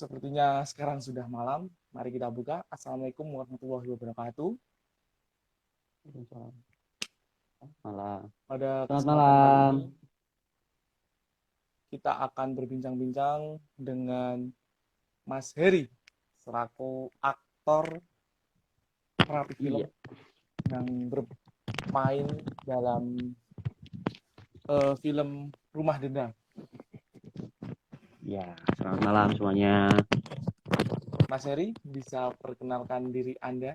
Sepertinya sekarang sudah malam. Mari kita buka. Assalamualaikum warahmatullahi wabarakatuh. Malam. Pada Selamat kesempatan kali malam. ini, kita akan berbincang-bincang dengan Mas Heri, selaku aktor perapi film Iya. yang bermain dalam film Rumah Dendam. Ya, selamat malam semuanya. Mas Heri, bisa perkenalkan diri Anda?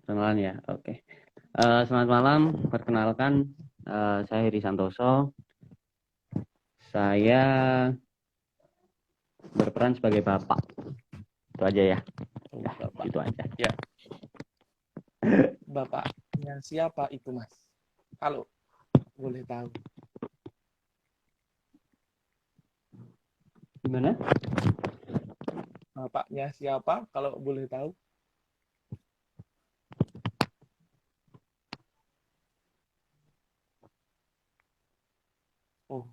Selamat malam ya. Oke. Selamat malam. Perkenalkan, saya Heri Santoso. Saya berperan sebagai bapak. Itu aja ya. Nah, Bapak. itu aja. Ya, bapaknya siapa itu, Mas? Kalau boleh tahu. Gimana? Bapaknya siapa kalau boleh tahu? Oh,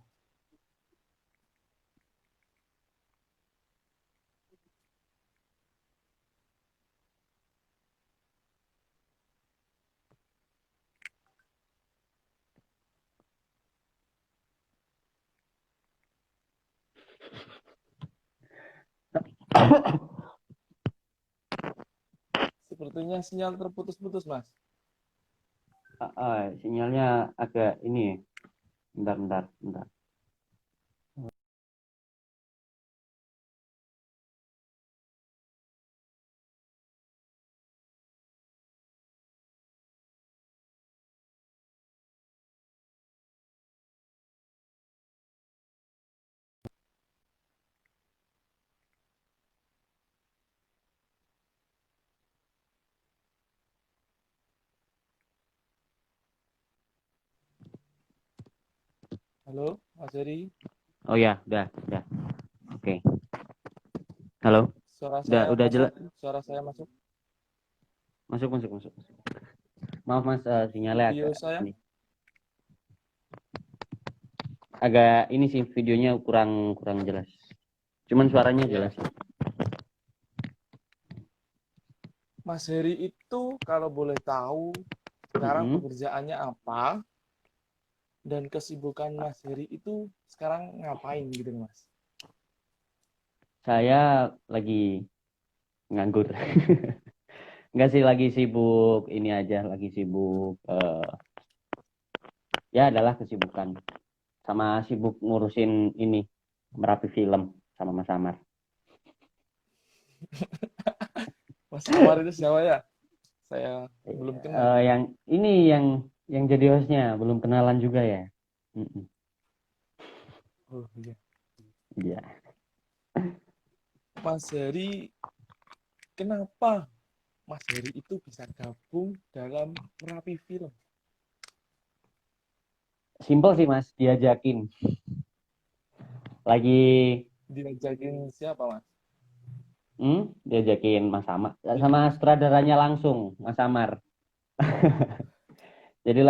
sepertinya sinyal terputus-putus, Mas. Sinyalnya agak ini. Bentar. Halo, Mas Heri. Oh ya, udah. Oke. Halo. Suara saya Udah masuk? jelas. Suara saya masuk? Masuk. Maaf Mas, sinyalnya Video agak saya? ini. Agak ini sih videonya kurang jelas. Cuman suaranya Ya. jelas. Mas Heri itu kalau boleh tahu sekarang Mm-mm. pekerjaannya apa dan kesibukan Mas Heri itu sekarang ngapain gitu, Mas? Saya lagi nganggur. Enggak sih, lagi sibuk ini aja, lagi sibuk ya adalah kesibukan. Sama sibuk ngurusin ini, Merapi Film sama Mas Amar. Mas Amar itu siapa ya? Saya belum kenal. Yang ini yang jadi hostnya belum kenalan juga ya. Mm-mm. Oh iya. Iya. Mas Heri, kenapa Mas Heri itu bisa gabung dalam Merapi Film? Simpel sih Mas, diajakin. Lagi Diajakin siapa, Mas? diajakin Mas Amar sama sutradaranya langsung, Mas Amar. Jadi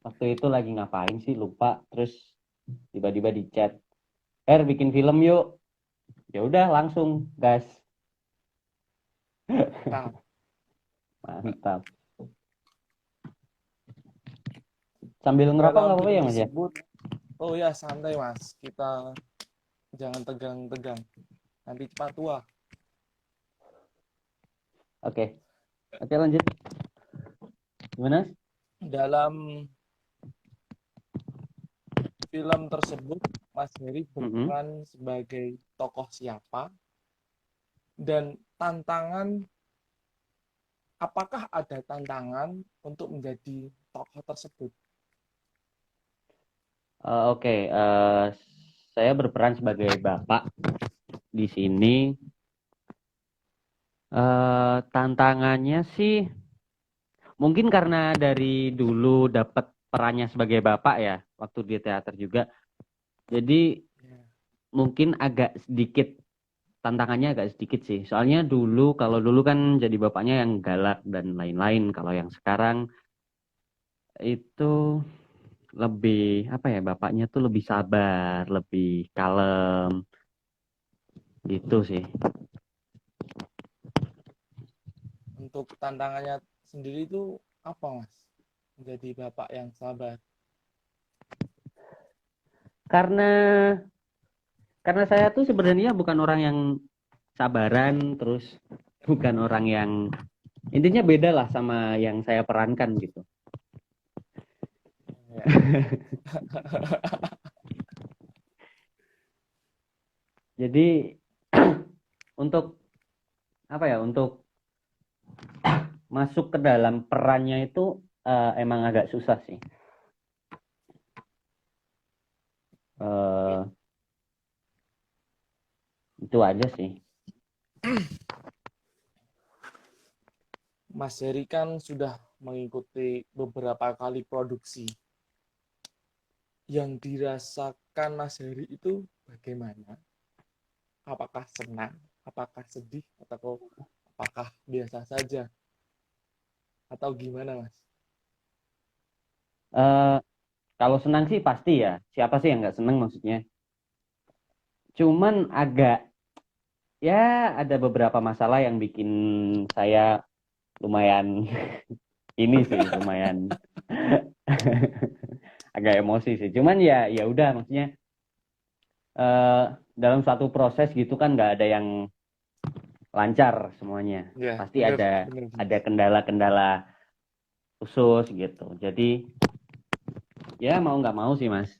waktu itu lagi ngapain sih lupa, terus tiba-tiba di chat, bikin film yuk. Ya udah langsung gas. Mantap. Mantap. Sambil ngerokok Dalam nggak apa-apa film ya Mas ya? tersebut, oh ya santai, Mas. Kita jangan tegang-tegang. Nanti cepat tua. Oke. Oke, lanjut. Gimana? Dalam film tersebut, Mas Heri Mm-mm. berperan sebagai tokoh siapa dan tantangan, apakah ada tantangan untuk menjadi tokoh tersebut? Oke, saya berperan sebagai bapak di sini. Tantangannya sih mungkin karena dari dulu dapat perannya sebagai bapak ya, waktu di teater juga. Jadi Ya, mungkin agak sedikit tantangannya agak sedikit sih. Soalnya kalau dulu kan jadi bapaknya yang galak dan lain-lain. Kalau yang sekarang itu lebih apa ya, bapaknya tuh lebih sabar, lebih kalem gitu sih. Untuk tantangannya sendiri itu apa, Mas? Menjadi bapak yang sabar. Karena saya tuh sebenarnya bukan orang yang sabaran, terus bukan orang yang, intinya beda lah sama yang saya perankan gitu. Ya. Jadi untuk apa ya, untuk masuk ke dalam perannya itu emang agak susah sih. Eh, itu aja sih. Mas Heri kan sudah mengikuti beberapa kali produksi. Yang dirasakan Mas Heri itu bagaimana? Apakah senang? Apakah sedih? Atau apakah biasa saja? Atau gimana, Mas? Eh, kalau senang sih pasti ya. Siapa sih yang nggak senang maksudnya? Cuman agak, ya ada beberapa masalah yang bikin saya lumayan ini sih, lumayan agak emosi sih. Cuman ya ya udah, maksudnya dalam suatu proses gitu kan nggak ada yang lancar semuanya. Ya, Pasti benar, ada benar. kendala-kendala khusus gitu. Jadi ya mau nggak mau sih Mas.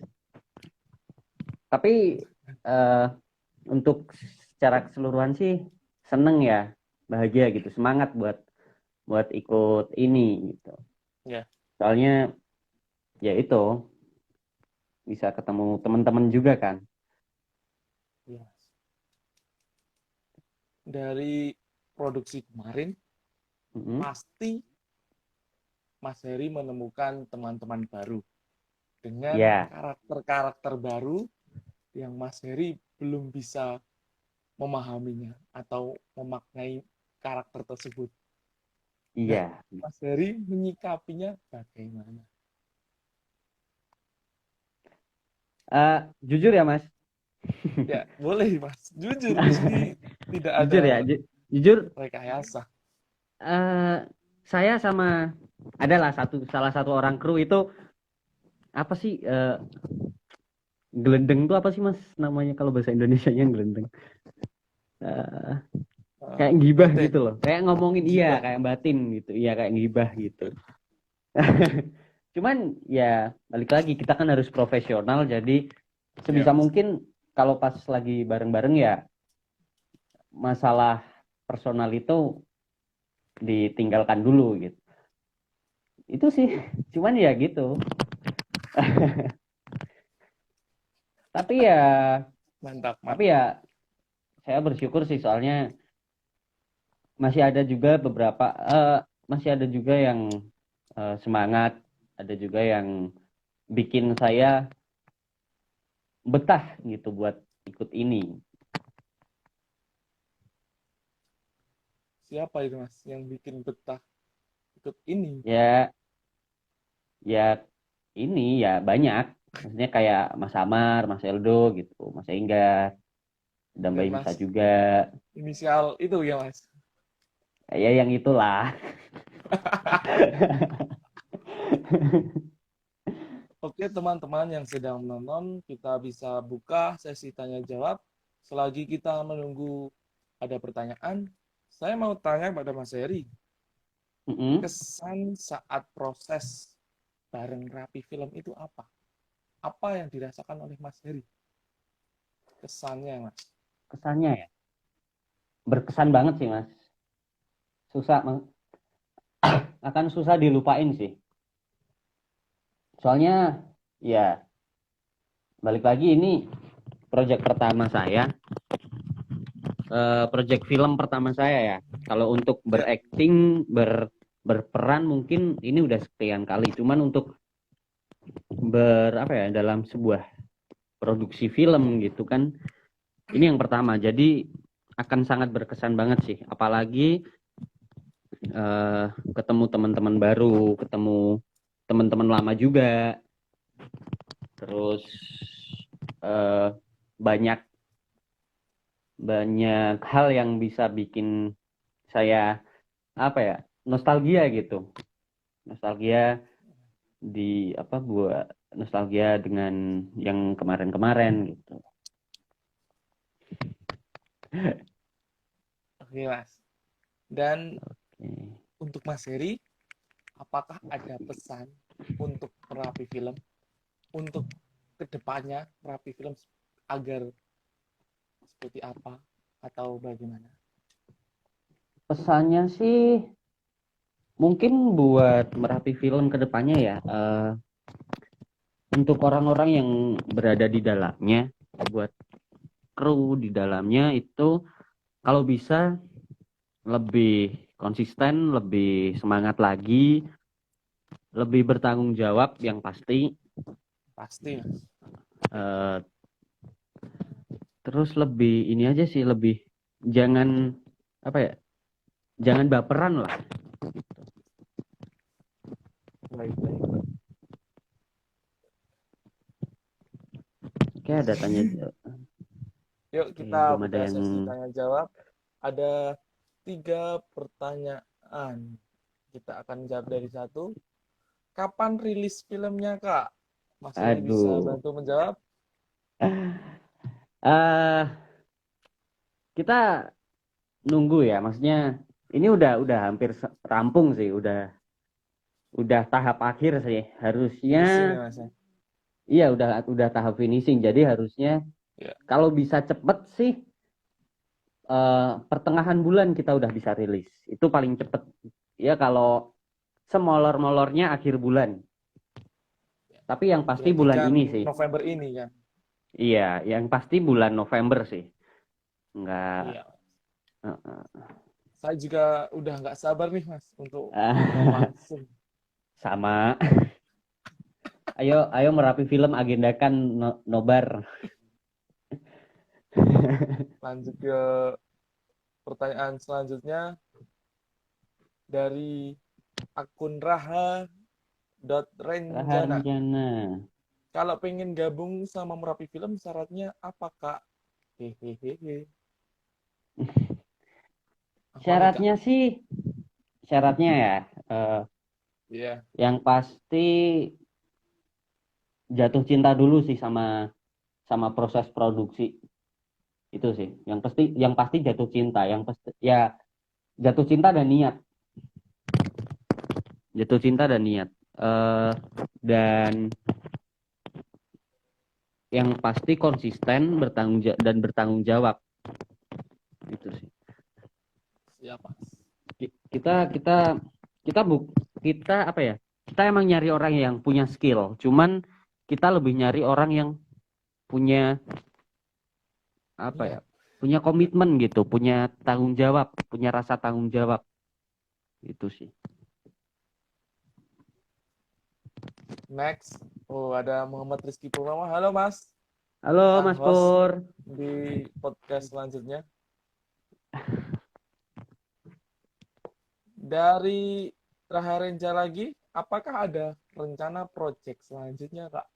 Tapi eh, untuk secara keseluruhan sih seneng ya, bahagia gitu, semangat buat ikut ini gitu. Ya, Soalnya ya itu bisa ketemu teman-teman juga kan. ya. Dari produksi kemarin, Mm-mm. pasti Mas Heri menemukan teman-teman baru dengan Ya, karakter-karakter baru yang Mas Heri belum bisa memahaminya atau memaknai karakter tersebut. Nah, iya. Mas Heri menyikapinya bagaimana? Jujur ya Mas, Ya, boleh Mas. Jujur, di sini tidak jujur ya, ada jujur. rekayasa. eh saya sama adalah salah satu orang kru itu apa sih, gelendeng tuh apa sih Mas namanya kalau bahasa Indonesianya gelendeng? Eh, Kayak gibah Ente, gitu loh, kayak ngomongin iya gibah. kayak batin gitu, iya kayak gibah gitu. Cuman ya balik lagi, kita kan harus profesional, jadi Ya, sebisa Mas. mungkin kalau pas lagi bareng-bareng ya masalah personal itu ditinggalkan dulu gitu. Itu sih, cuman ya gitu. Tapi ya Mantap, tapi mantap. ya saya bersyukur sih, soalnya masih ada juga beberapa, masih ada juga yang semangat, ada juga yang bikin saya betah gitu buat ikut ini. Siapa itu, Mas, yang bikin betah ikut ini? Ya ya ini ya banyak, maksudnya kayak Mas Amar, Mas Eldo gitu, Mas Enggar, dan Mbak Dan Imsa Mas, juga. inisial itu ya, Mas. Ya yang itulah. Oke, teman-teman yang sedang menonton, kita bisa buka sesi tanya jawab. Selagi kita menunggu ada pertanyaan, saya mau tanya pada Mas Heri, Mm-mm. kesan saat proses bareng Rapi Film itu apa? Apa yang dirasakan oleh Mas Heri? Kesannya, Mas. Kesannya ya berkesan banget sih Mas, susah akan susah dilupain sih, soalnya ya balik lagi ini project pertama saya, project film pertama saya ya. Kalau untuk Ya, berakting, berperan mungkin ini udah sekian kali, cuman untuk apa ya, dalam sebuah produksi film gitu kan, ini yang pertama, jadi akan sangat berkesan banget sih, apalagi ketemu teman-teman baru, ketemu teman-teman lama juga Terus eh, banyak banyak hal yang bisa bikin saya apa ya, nostalgia gitu. Nostalgia di apa buat nostalgia dengan yang kemarin-kemarin gitu. Oke, Mas. Dan Oke. untuk Mas Heri, apakah ada pesan untuk Merapi Film untuk kedepannya Merapi Film agar seperti apa atau bagaimana? Pesannya sih mungkin buat Merapi Film ke depannya ya, untuk orang-orang yang berada di dalamnya, buat kru di dalamnya itu kalau bisa lebih konsisten, lebih semangat lagi, lebih bertanggung jawab yang pasti, Pasti, Mas. eh, terus lebih ini aja sih, lebih jangan apa ya, jangan baperan lah. Baik, baik. Oke, ada tanya. Yuk Oke, kita belum ada buka yang. sesi tanya jawab. Ada 3 pertanyaan. Kita akan jawab dari satu. Kapan rilis filmnya, Kak? Mas Heri bisa Aduh. bantu menjawab? eh kita nunggu ya, maksudnya ini udah hampir rampung sih, udah tahap akhir sih harusnya. Finishing ya, Mas, ya? Iya, udah tahap finishing, jadi harusnya Ya. kalau bisa cepet sih, pertengahan bulan kita udah bisa rilis, itu paling cepet ya. Kalau semolor-molornya akhir bulan, tapi yang pasti Berarti bulan kan ini sih. November ini kan? Iya, yang pasti bulan November sih. Nggak. Iya. uh, Saya juga udah nggak sabar nih, Mas, untuk nonton uh, langsung. sama. Ayo, ayo Merapi Film agendakan nobar. Lanjut ke pertanyaan selanjutnya dari akun Raha.Renjana. Raharjana. Kalau pengen gabung sama Merapi Film, syaratnya apa, Kak? Hehehe. Apa nih, Kak? Syaratnya ya, eh, Iya. yang pasti jatuh cinta dulu sih sama sama proses produksi itu sih. Yang pasti jatuh cinta, yang pasti ya, jatuh cinta dan niat, jatuh cinta dan niat. eh dan yang pasti konsisten, dan bertanggung jawab itu sih. Siapa? Kita kita kita buk kita apa ya, kita emang nyari orang yang punya skill, cuman kita lebih nyari orang yang punya apa ya, Iya. punya komitmen gitu, punya tanggung jawab, punya rasa tanggung jawab itu sih. Next. Oh, ada Muhammad Rizky Purwama. Halo, Mas. Halo Kita Mas host Pur. di podcast selanjutnya. Dari Raha Renja lagi, apakah ada rencana project selanjutnya, Kak?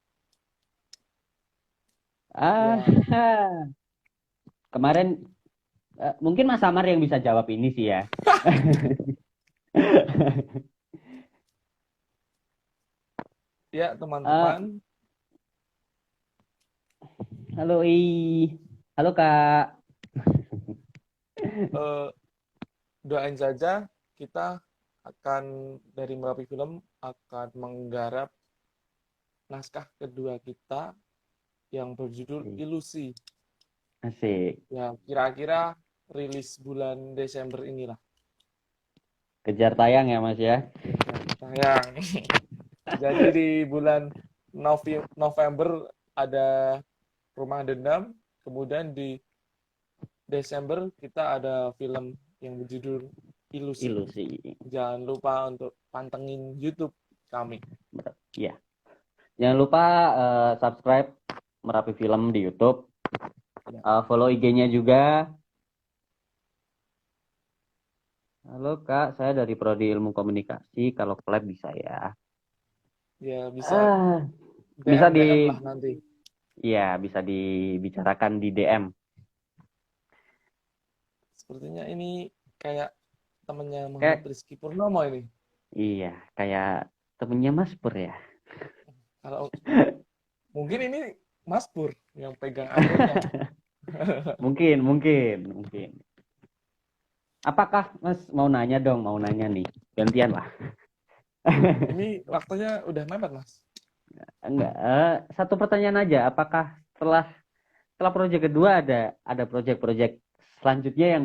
ah Ya, Kemarin, mungkin Mas Samar yang bisa jawab ini sih ya. ya Eh, teman-teman. halo halo Kak. Eh, doain saja kita akan dari Merapi Film akan menggarap naskah kedua kita yang berjudul Ilusi. Asik. Ya, kira-kira rilis bulan Desember inilah. Kejar tayang ya Mas ya. Kejar tayang. Jadi di bulan November ada Rumah Dendam, kemudian di Desember kita ada film yang berjudul Ilusi. Ilusi. Jangan lupa untuk pantengin YouTube kami. Iya. Jangan lupa subscribe Merapi Film di YouTube. Ya, Follow IG-nya juga. Halo Kak, saya dari Prodi Ilmu Komunikasi. Kalau collab bisa ya. ya bisa. Ah, Bisa DM di, DM lah nanti. iya bisa dibicarakan di DM. Sepertinya ini kayak temennya Muhammad Kayak, Rizky Purnomo ini. iya, kayak temennya Mas Pur ya. Kalau mungkin ini Mas Pur yang pegang akunnya. Mungkin, mungkin, mungkin. Apakah Mas mau nanya dong, mau nanya nih. Gantian lah. Ini waktunya udah mepet, Mas. Enggak, satu pertanyaan aja. Apakah setelah proyek kedua ada proyek-proyek selanjutnya yang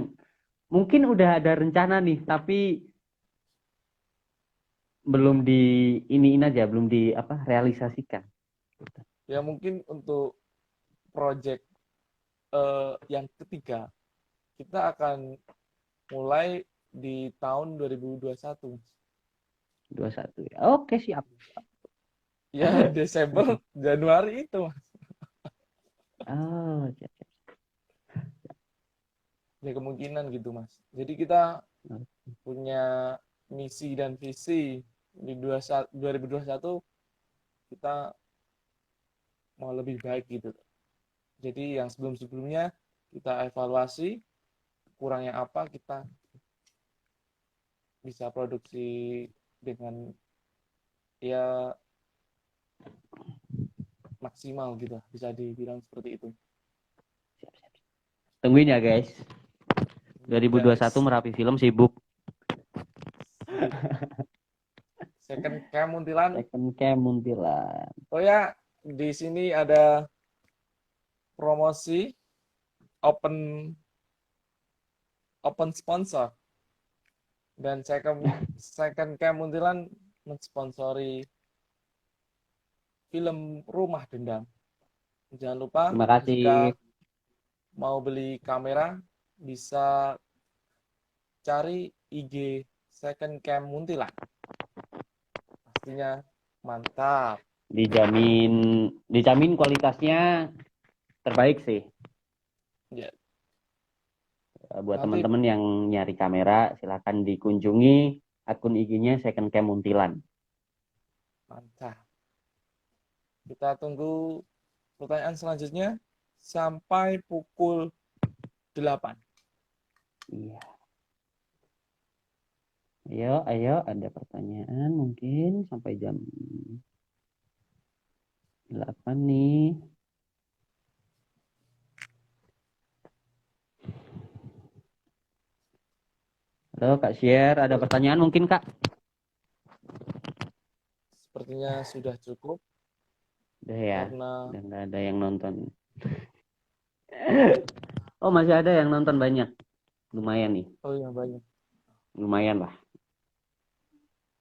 mungkin udah ada rencana nih, tapi belum di iniin aja, belum di apa realisasikan. Ya mungkin untuk project yang ketiga kita akan mulai di tahun 2021. 21 ya. Oke, siap. Ya Desember Januari itu, Mas. Oh, siap, siap. Ya kemungkinan gitu, Mas. Jadi kita siap. punya misi dan visi di 2021 kita mau lebih baik gitu. Jadi yang sebelum-sebelumnya kita evaluasi kurangnya apa, kita bisa produksi dengan ya maksimal gitu, bisa dibilang seperti itu. Siap, siap. Tungguin ya, guys. Guys, 2021 Merapi Film sibuk. sip. Second Cam Muntilan. Second Cam Muntilan. Oh ya, di sini ada promosi open open sponsor dan Second Cam Muntilan mensponsori film Rumah Dendam. Jangan lupa Terima kasih. jika mau beli kamera bisa cari IG Second Cam Muntilan. Pastinya mantap. Dijamin kualitasnya terbaik sih. Ya, Buat nanti teman-teman yang nyari kamera, silakan dikunjungi akun IG-nya Second Cam Muntilan. mantap. Kita tunggu pertanyaan selanjutnya sampai pukul 8. Iya. Ayo, ayo, ada pertanyaan mungkin sampai jam 8 nih. Halo Kak Syer, ada pertanyaan mungkin Kak? Sepertinya sudah cukup Udah ya, karena udah nggak ada yang nonton. Oh masih ada yang nonton banyak, lumayan nih, oh ya banyak. lumayan lah.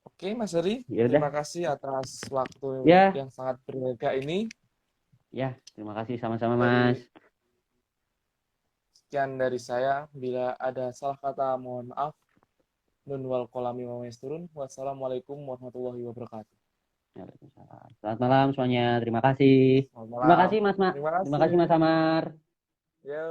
Oke, Mas Heri, Ya udah, terima kasih atas waktu ya, yang sangat berharga ini. ya, terima kasih sama-sama Mas. Dari sekian dari saya, bila ada salah kata mohon maaf. Nun wal kolami wa turun. Wassalamualaikum warahmatullahi wabarakatuh. Waalaikumsalam. Selamat malam semuanya, terima kasih. Selamat Terima malam. kasih Mas, Terima terima kasih Mas kasih. Amar. Yo.